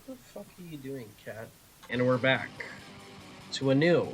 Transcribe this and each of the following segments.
What the fuck are you doing, cat? And we're back to a new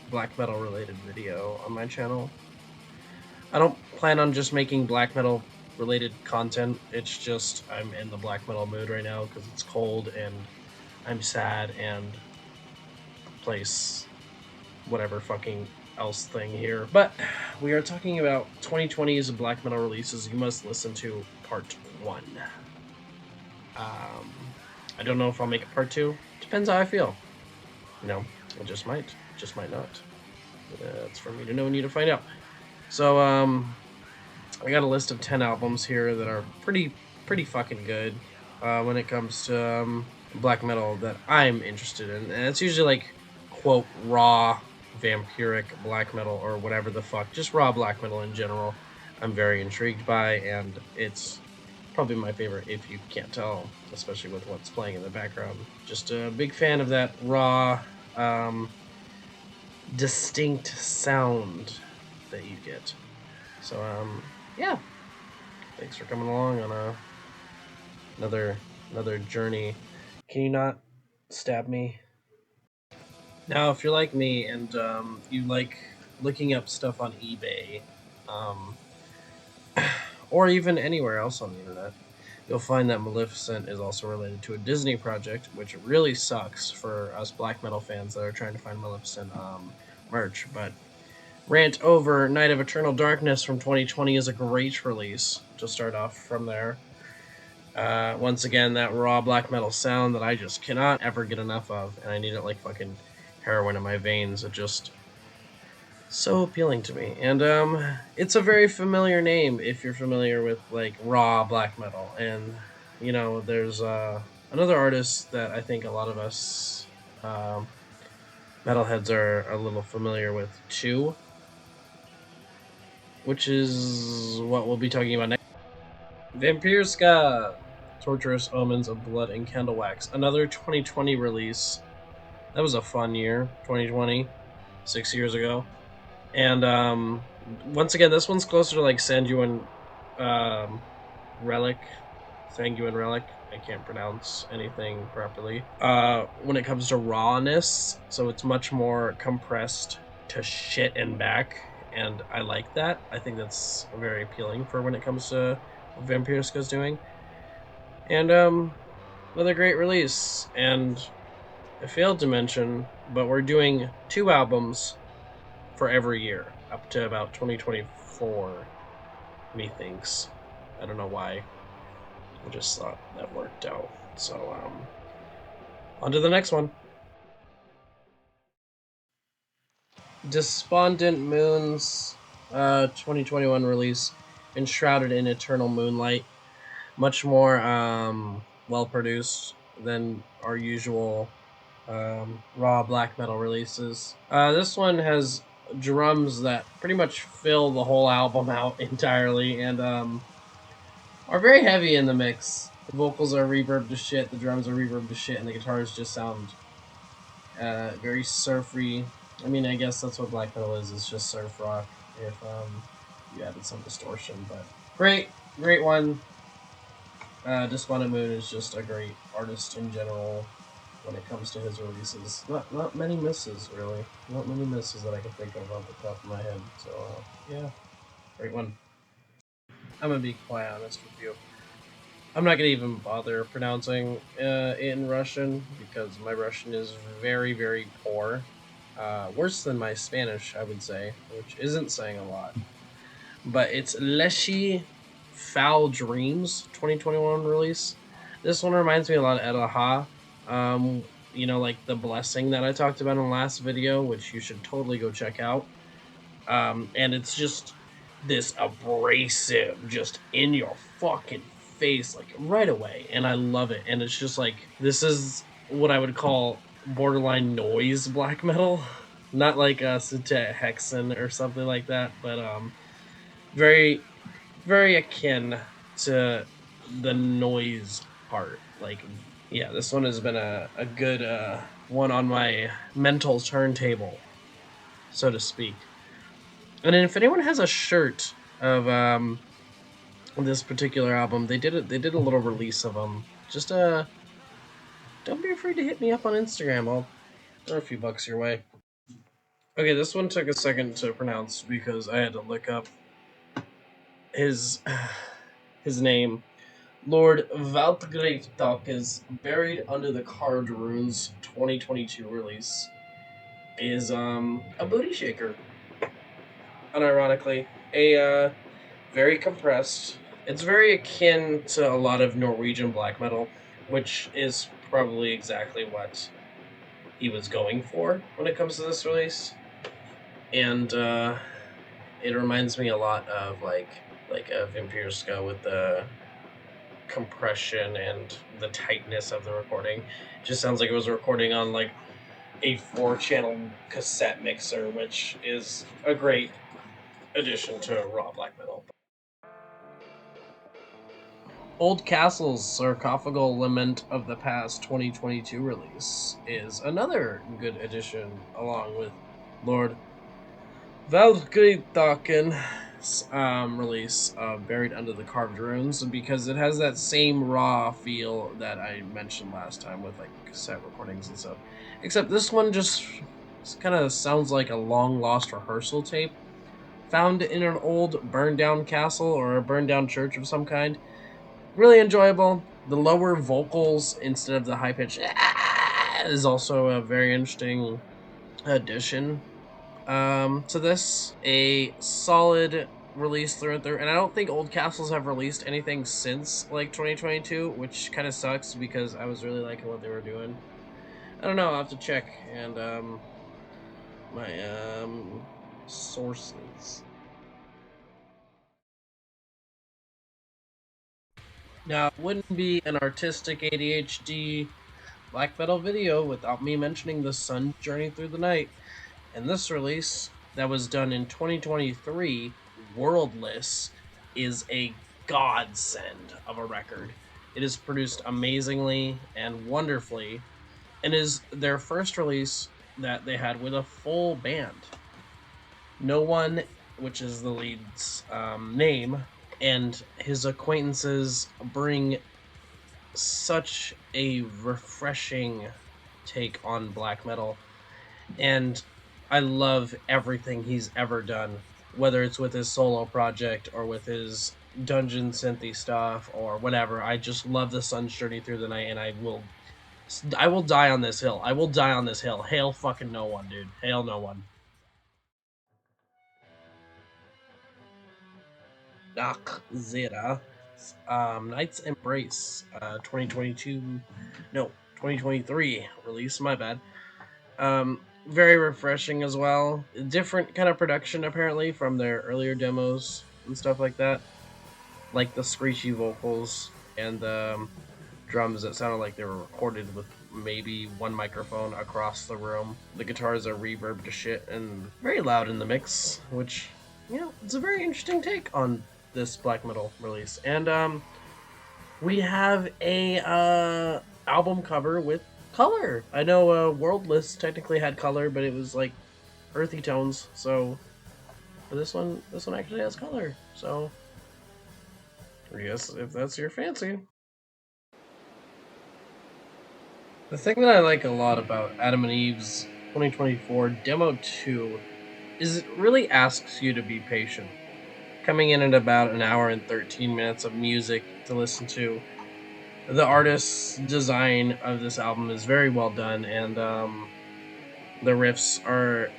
black metal related video on my channel. I don't plan on just making black metal related content. It's just I'm in the black metal mood right now because it's cold and I'm sad and place whatever fucking else thing here. But we are talking about 2020's black metal releases you must listen to part 1. Um, I don't know if I'll make a part 2. Depends how I feel. You know, I just might not. That's for me to know and you to find out. So, I got a list of 10 albums here that are pretty fucking good when it comes to black metal that I'm interested in. And it's usually like, quote, raw, vampiric black metal or whatever the fuck. Just raw black metal in general. I'm very intrigued by, and it's probably my favorite if you can't tell, especially with what's playing in the background. Just a big fan of that raw, distinct sound that you get. So, yeah. Thanks for coming along on another journey. Can you not stab me? Now, if you're like me and you like looking up stuff on eBay, um, or even anywhere else on the internet, you'll find that Maleficent is also related to a Disney project, which really sucks for us black metal fans that are trying to find Maleficent merch. But Rant Over Night of Eternal Darkness from 2020 is a great release to start off from there. Once again, that raw black metal sound that I just cannot ever get enough of, and I need it like fucking heroin in my veins. It just so appealing to me, and it's a very familiar name if you're familiar with like raw black metal. And you know, there's another artist that I think a lot of us metalheads are a little familiar with too, which is what we'll be talking about next. Vampirska, Torturous Omens of Blood and Candle Wax, another 2020 release. That was a fun year, 2020, 6 years ago. And once again, this one's closer to like Sanguine Relic. Sanguine Relic. I can't pronounce anything properly. When it comes to rawness, so it's much more compressed to shit and back, and I like that. I think that's very appealing for when it comes to what Vampiriska's doing. And another great release. And I failed to mention, but we're doing 2 albums for every year up to about 2024. Methinks. I don't know why. I just thought that worked out. So on to the next one. Despondent Moon's 2021 release, Enshrouded in Eternal Moonlight. Much more well produced than our usual raw black metal releases. This one has drums that pretty much fill the whole album out entirely, and are very heavy in the mix. The vocals are reverbed to shit, the drums are reverbed to shit, and the guitars just sound very surfy. I mean, I guess that's what black metal is. It's just surf rock if you added some distortion. But great one. Despondent Moon is just a great artist in general when it comes to his releases. Not many misses, really. Not many misses that I can think of off the top of my head. So, yeah. Great one. I'm gonna be quite honest with you. I'm not gonna even bother pronouncing in Russian because my Russian is very poor. Worse than my Spanish, I would say, which isn't saying a lot. But it's Leshy Foul Dreams 2021 release. This one reminds me a lot of Elaha. You know, like the blessing that I talked about in the last video, which you should totally go check out. And it's just this abrasive, just in your fucking face, like right away. And I love it. And it's just like, this is what I would call borderline noise black metal. Not like Sute Hexen or something like that, but very, very akin to the noise part. Like, yeah, this one has been a good one on my mental turntable, so to speak. And if anyone has a shirt of this particular album, they did a little release of them. Just don't be afraid to hit me up on Instagram. I'll throw a few bucks your way. Okay, this one took a second to pronounce because I had to look up his his name. Lord Valtgreiftalk is buried under the carved runes 2022 release is a booty shaker. Unironically, a very compressed. It's very akin to a lot of Norwegian black metal, which is probably exactly what he was going for when it comes to this release. And it reminds me a lot of like a Vampire Ska with the compression and the tightness of the recording. It just sounds like it was recording on like a 4-channel cassette mixer, which is a great addition to raw black metal. Old Castle's Sarcophagal Lament of the Past 2022 release is another good addition, along with Lord Valgridaken's release of Buried Under the Carved Runes, because it has that same raw feel that I mentioned last time with like cassette recordings and stuff. Except this one just kind of sounds like a long lost rehearsal tape found in an old burned down castle or a burned down church of some kind. Really enjoyable. The lower vocals instead of the high pitch is also a very interesting addition to this. A solid release through and through. And I don't think Old Castles have released anything since like 2022, which kind of sucks because I was really liking what they were doing. I don't know. I'll have to check and my sources. Now, it wouldn't be an artistic ADHD black metal video without me mentioning the Sun Journey Through the Night. And this release that was done in 2023, Worldless, is a godsend of a record. It is produced amazingly and wonderfully, and is their first release that they had with a full band. No One, which is the lead's name, and his acquaintances bring such a refreshing take on black metal, and I love everything he's ever done, whether it's with his solo project or with his dungeon synthy stuff or whatever. I just love the Sun's Journey Through the Night, and I will die on this hill. I will die on this hill. Hail fucking No One, dude. Hail No One. Dak Zeta, Knight's Embrace, 2022, no, 2023 release. My bad. Very refreshing as well. Different kind of production apparently from their earlier demos and stuff like that, like the screechy vocals and the drums that sounded like they were recorded with maybe one microphone across the room. The guitars are reverbed to shit and very loud in the mix, which, you know, it's a very interesting take on this black metal release. And we have a album cover with color. I know Worldless technically had color, but it was like earthy tones. So, but this one actually has color. So, I guess if that's your fancy. The thing that I like a lot about Adam and Eve's 2024 Demo 2 is it really asks you to be patient. Coming in at about an hour and 13 minutes of music to listen to, the artist's design of this album is very well done, and the riffs are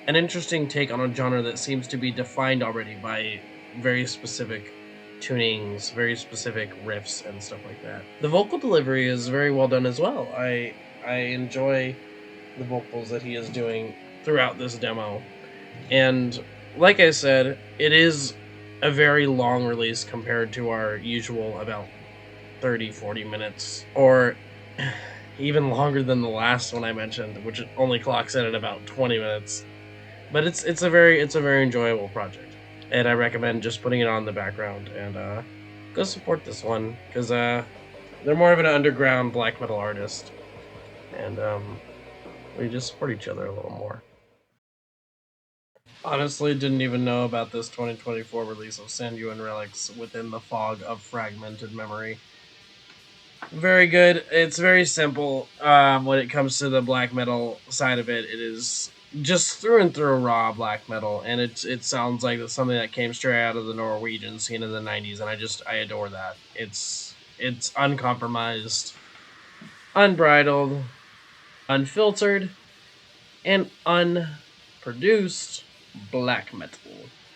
an interesting take on a genre that seems to be defined already by very specific tunings, very specific riffs, and stuff like that. The vocal delivery is very well done as well. I enjoy the vocals that he is doing throughout this demo, and like I said, it is a very long release compared to our usual about 30-40 minutes, or even longer than the last one I mentioned, which only clocks in at about 20 minutes. But it's a very enjoyable project, and I recommend just putting it on in the background and go support this one because they're more of an underground black metal artist, and we just support each other a little more. Honestly, didn't even know about this 2024 release of Sanguine Relics within the fog of fragmented memory. Very good. It's very simple. When it comes to the black metal side of it, it is just through and through raw black metal, and it sounds like it's something that came straight out of the Norwegian scene in the '90s, and I adore that. It's uncompromised, unbridled, unfiltered, and unproduced black metal.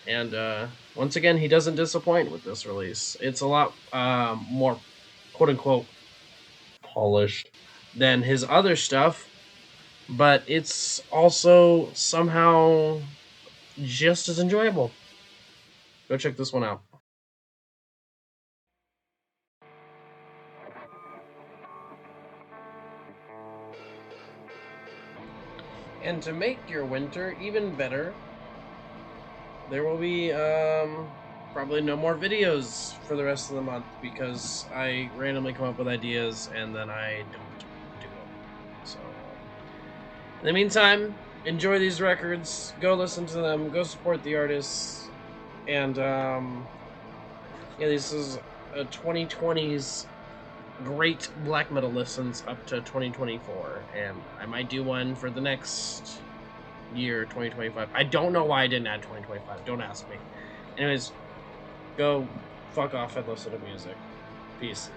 And once again, he doesn't disappoint with this release. It's a lot more quote unquote polished than his other stuff, but it's also somehow just as enjoyable. Go check this one out. And to make your winter even better, there will be probably no more videos for the rest of the month because I randomly come up with ideas and then I don't do them. So in the meantime, enjoy these records. Go listen to them. Go support the artists. And yeah, this is a 2020's great black metal listens up to 2024, and I might do one for the next year, 2025. I don't know why I didn't add 2025. Don't ask me. Anyways, go fuck off and listen to music. Peace.